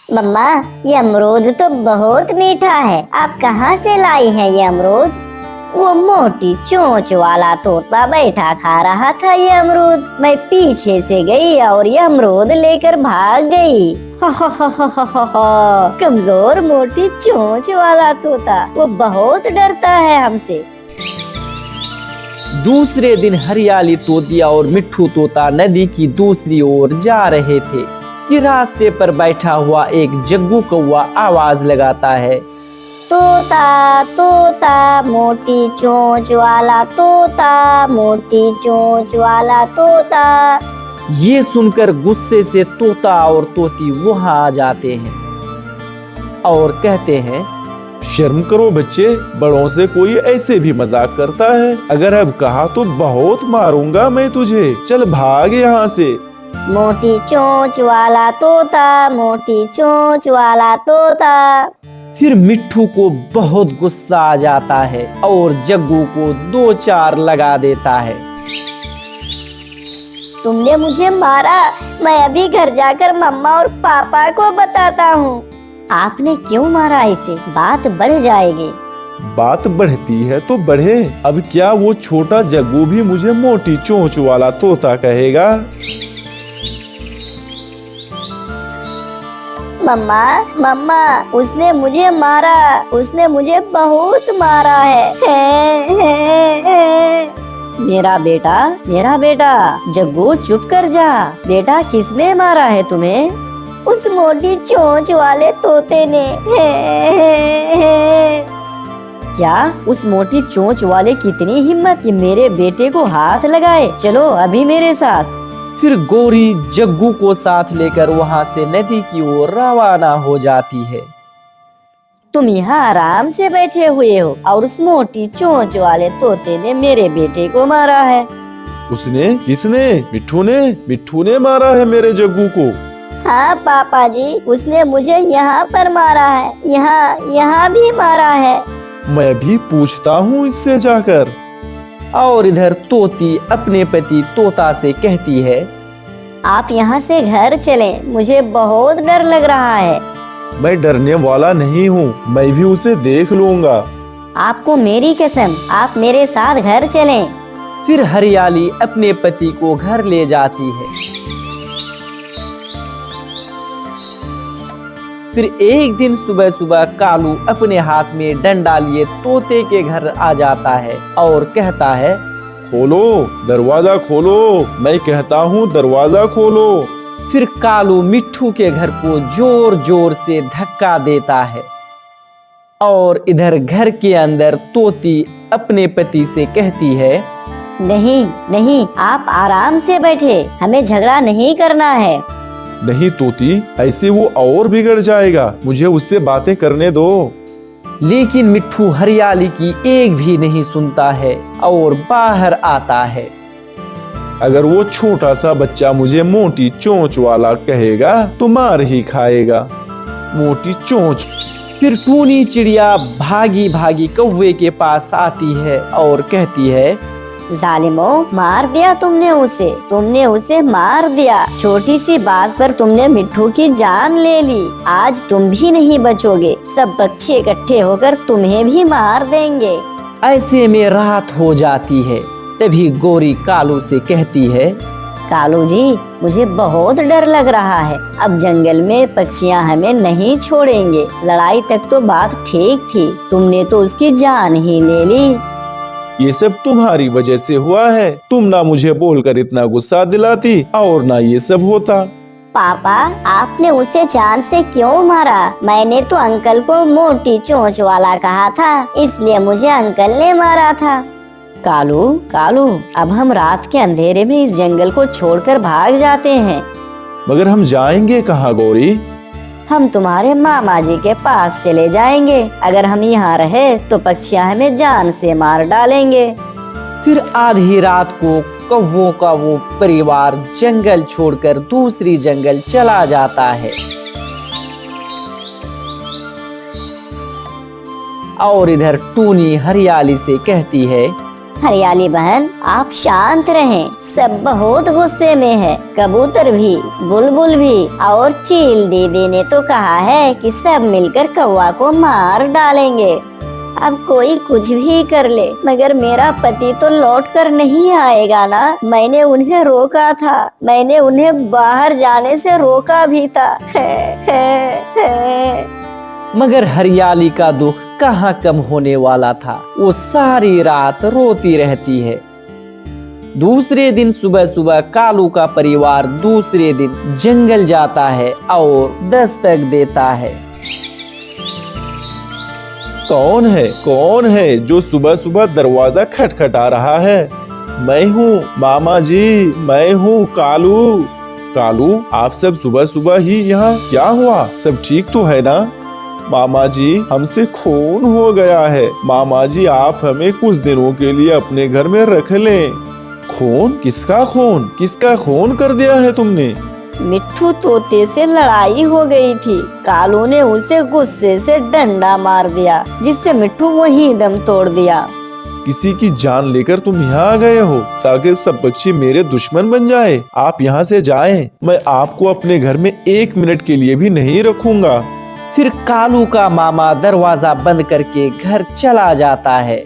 मम्मा, ये अमरूद तो बहुत मीठा है। आप कहाँ से लाई हैं ये अमरूद? वो मोटी चोंच वाला तोता बैठा खा रहा था ये अमरूद। मैं पीछे से गई और ये अमरूद लेकर भाग गई। कमजोर मोटी चोंच वाला तोता, वो बहुत डरता है हमसे। दूसरे दिन हरियाली तोतिया और मिट्ठू तोता नदी की दूसरी ओर जा रहे थे कि रास्ते पर बैठा हुआ एक जग्गू कौवा आवाज लगाता है, तोता तोता मोटी चोंच वाला तोता, मोटी चोंच वाला तोता। ये सुनकर गुस्से से तोता और तोती वहां आ जाते हैं और कहते हैं, शर्म करो बच्चे, बड़ों से कोई ऐसे भी मजाक करता है। अगर अब कहा तो बहुत मारूंगा मैं तुझे। चल भाग यहाँ से। मोटी चोंच वाला तोता, मोटी चोंच वाला तोता। फिर मिट्ठू को बहुत गुस्सा आ जाता है और जग्गू को 2-4 लगा देता है। तुमने मुझे मारा, मैं अभी घर जाकर मम्मा और पापा को बताता हूँ। आपने क्यों मारा इसे? बात बढ़ जाएगी। बात बढ़ती है तो बढ़े। अब क्या वो छोटा जग्गू भी मुझे मोटी चोंच वाला तोता कहेगा? मम्मा मम्मा, उसने मुझे मारा, उसने मुझे बहुत मारा है। मेरा बेटा जग्गू चुप कर जा। बेटा, किसने मारा है तुम्हें? उस मोटी चोंच वाले तोते ने। क्या उस मोटी चोंच वाले की इतनी हिम्मत कि मेरे बेटे को हाथ लगाए? चलो अभी मेरे साथ। फिर गोरी जग्गू को साथ लेकर वहां से नदी की ओर रवाना हो जाती है। तुम यहाँ आराम से बैठे हुए हो और उस मोटी चोंच वाले तोते ने मेरे बेटे को मारा है। उसने? किसने? मिट्ठू ने मारा है मेरे जग्गू को। हाँ पापा जी, उसने मुझे यहाँ पर मारा है, यहाँ भी मारा है। मैं भी पूछता हूँ इससे जाकर। और इधर तोती अपने पति तोता से कहती है, आप यहाँ से घर चलें, मुझे बहुत डर लग रहा है। मैं डरने वाला नहीं हूँ, मैं भी उसे देख लूँगा। आपको मेरी कसम, आप मेरे साथ घर चलें। फिर हरियाली अपने पति को घर ले जाती है। फिर एक दिन सुबह सुबह कालू अपने हाथ में डंडा लिए तोते के घर आ जाता है और कहता है, खोलो, दरवाजा खोलो, मैं कहता हूँ दरवाजा खोलो। फिर कालू मिट्ठू के घर को जोर जोर से धक्का देता है और इधर घर के अंदर तोती अपने पति से कहती है, नहीं, आप आराम से बैठे, हमें झगड़ा नहीं करना है। नहीं तोती, ऐसे वो और बिगड़ जाएगा, मुझे उससे बातें करने दो। लेकिन मिट्ठू हरियाली की एक भी नहीं सुनता है और बाहर आता है। अगर वो छोटा सा बच्चा मुझे मोटी चोंच वाला कहेगा तो मार ही खाएगा। मोटी चोंच। फिर टूनी चिड़िया भागी भागी कौवे के पास आती है और कहती है, जालिमो, मार दिया तुमने उसे मार दिया। छोटी सी बात पर तुमने मिट्ठू की जान ले ली। आज तुम भी नहीं बचोगे, सब पक्षी इकट्ठे होकर तुम्हें भी मार देंगे। ऐसे में रात हो जाती है। तभी गोरी कालू से कहती है, कालू जी, मुझे बहुत डर लग रहा है। अब जंगल में पक्षियाँ हमें नहीं छोड़ेंगे। लड़ाई तक तो बात ठीक थी, तुमने तो उसकी जान ही ले ली। ये सब तुम्हारी वजह से हुआ है। तुम ना मुझे बोलकर इतना गुस्सा दिलाती और ना ये सब होता। पापा, आपने उसे जान से क्यों मारा? मैंने तो अंकल को मोटी चोंच वाला कहा था, इसलिए मुझे अंकल ने मारा था। कालू, अब हम रात के अंधेरे में इस जंगल को छोड़कर भाग जाते हैं। मगर हम जाएंगे कहाँ गौरी? हम तुम्हारे मामा जी के पास चले जाएंगे। अगर हम यहाँ रहे तो पक्षियाँ हमें जान से मार डालेंगे। फिर आधी रात को कौवों का वो परिवार जंगल छोड़कर दूसरी जंगल चला जाता है। और इधर टूनी हरियाली से कहती है, हरियाली बहन, आप शांत रहें, सब बहुत गुस्से में है, कबूतर भी, बुलबुल भी और चील दीदी ने तो कहा है कि सब मिलकर कौवा को मार डालेंगे। अब कोई कुछ भी कर ले, मगर मेरा पति तो लौट कर नहीं आएगा ना। मैंने उन्हें रोका था, मैंने उन्हें बाहर जाने से रोका भी था। मगर हरियाली का दुख कहाँ कम होने वाला था। वो सारी रात रोती रहती है। दूसरे दिन सुबह सुबह कालू का परिवार दूसरे दिन जंगल जाता है और दस्तक देता है। कौन है जो सुबह सुबह दरवाजा खटखटा रहा है? मैं हूँ मामा जी, मैं हूँ कालू। कालू, आप सब सुबह सुबह ही यहाँ, क्या हुआ? सब ठीक तो है ना? मामा जी, हमसे खून हो गया है। मामा जी, आप हमें कुछ दिनों के लिए अपने घर में रख लें। खून? किसका खून? किसका खून कर दिया है तुमने? मिट्ठू तोते से लड़ाई हो गई थी। कालू ने उसे गुस्से से डंडा मार दिया, जिससे मिट्ठू वहीं दम तोड़ दिया। किसी की जान लेकर तुम यहाँ आ गए हो ताकि सब पक्षी मेरे दुश्मन बन जाए। आप यहाँ से जाएं। मैं आपको अपने घर में 1 मिनट के लिए भी नहीं रखूंगा। फिर कालू का मामा दरवाजा बंद करके घर चला जाता है।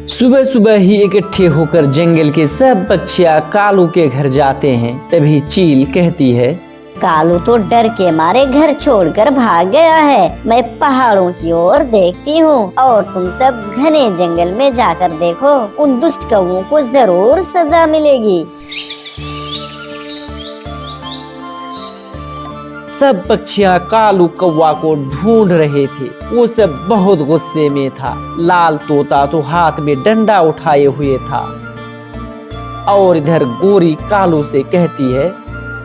सुबह सुबह ही इकट्ठे होकर जंगल के सब पक्षियाँ कालू के घर जाते हैं। तभी चील कहती है, कालू तो डर के मारे घर छोड़कर भाग गया है। मैं पहाड़ों की ओर देखती हूँ और तुम सब घने जंगल में जाकर देखो। उन दुष्ट कौवों को जरूर सजा मिलेगी। सब पक्षियाँ कालू कौवा को ढूंढ रहे थे। वो सब बहुत गुस्से में था। लाल तोता तो हाथ में डंडा उठाए हुए था और इधर गोरी कालू से कहती है,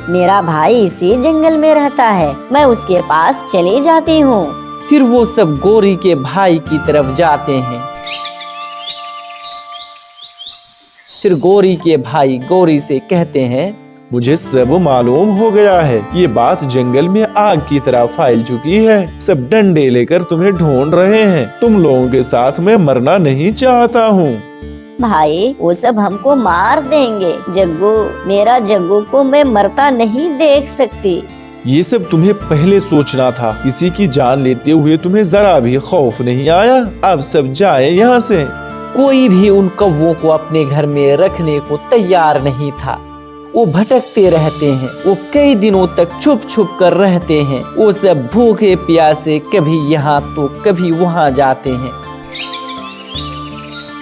मेरा भाई इसी जंगल में रहता है, मैं उसके पास चली जाती हूँ। फिर वो सब गोरी के भाई की तरफ जाते हैं। फिर गोरी के भाई गोरी से कहते हैं, मुझे सब मालूम हो गया है। ये बात जंगल में आग की तरह फैल चुकी है। सब डंडे लेकर तुम्हें ढूंढ रहे हैं। तुम लोगों के साथ मैं मरना नहीं चाहता हूँ। भाई, वो सब हमको मार देंगे। जग्गू, मेरा जग्गू को मैं मरता नहीं देख सकती। ये सब तुम्हें पहले सोचना था। किसी की जान लेते हुए तुम्हें जरा भी खौफ नहीं आया। अब सब जाए यहाँ से। कोई भी उन कौवों को अपने घर में रखने को तैयार नहीं था। वो भटकते रहते हैं। वो कई दिनों तक छुप छुप कर रहते हैं। वो सब भूखे प्यासे कभी यहाँ तो कभी वहाँ जाते हैं।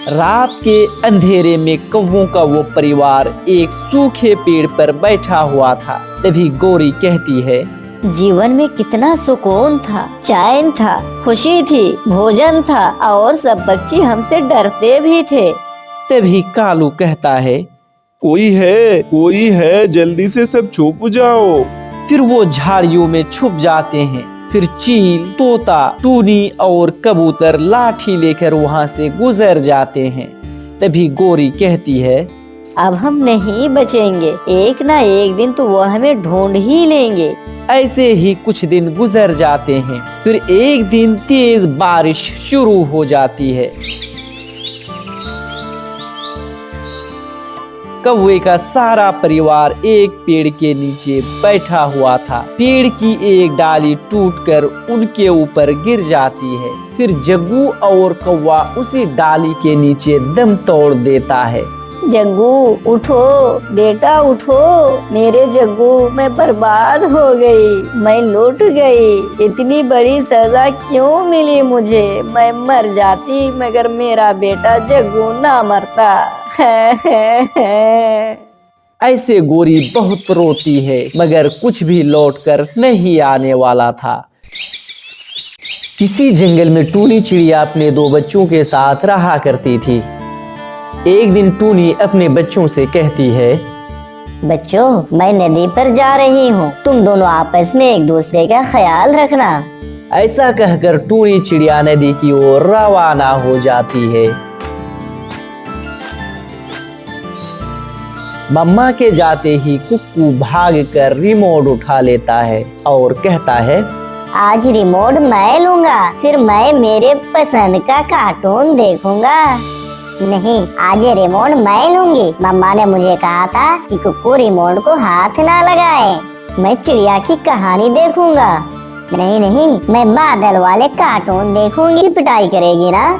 रात के अंधेरे में कौवों का वो परिवार एक सूखे पेड़ पर बैठा हुआ था। तभी गोरी कहती है, जीवन में कितना सुकून था, चैन था, खुशी थी, भोजन था और सब पक्षी हमसे डरते भी थे। तभी कालू कहता है, कोई है, जल्दी से सब छुप जाओ। फिर वो झाड़ियों में छुप जाते हैं। फिर चील, तोता, टूनी और कबूतर लाठी लेकर वहाँ से गुजर जाते हैं। तभी गोरी कहती है, अब हम नहीं बचेंगे। एक ना एक दिन तो वो हमें ढूंढ ही लेंगे। ऐसे ही कुछ दिन गुजर जाते हैं। फिर एक दिन तेज बारिश शुरू हो जाती है। कौवे का सारा परिवार एक पेड़ के नीचे बैठा हुआ था। पेड़ की एक डाली टूटकर उनके ऊपर गिर जाती है। फिर जग्गू और कौवा उसी डाली के नीचे दम तोड़ देता है। जग्गू उठो, बेटा उठो। मेरे जग्गू, मैं बर्बाद हो गई, मैं लुट गई। इतनी बड़ी सजा क्यों मिली मुझे? मैं मर जाती मगर मेरा बेटा जग्गू ना मरता। ऐसे गोरी बहुत रोती है मगर कुछ भी लौटकर नहीं आने वाला था। किसी जंगल में टूनी चिड़िया अपने 2 बच्चों के साथ रहा करती थी। एक दिन टूनी अपने बच्चों से कहती है, बच्चों, मैं नदी पर जा रही हूँ, तुम दोनों आपस में एक दूसरे का ख्याल रखना। ऐसा कहकर टूनी चिड़िया नदी की ओर रवाना हो जाती है। मम्मा के जाते ही कुक्कू भागकर रिमोट उठा लेता है और कहता है, आज रिमोट मैं लूंगा, फिर मैं मेरे पसंद का कार्टून देखूंगा। नहीं, आज ये रिमोट मैं लूंगी। मम्मा ने मुझे कहा था कि कुक्कू रिमोट को हाथ ना लगाए। मैं चिड़िया की कहानी देखूंगा। नहीं नहीं, मैं बादल वाले कार्टून देखूंगी। पिटाई करेगी ना?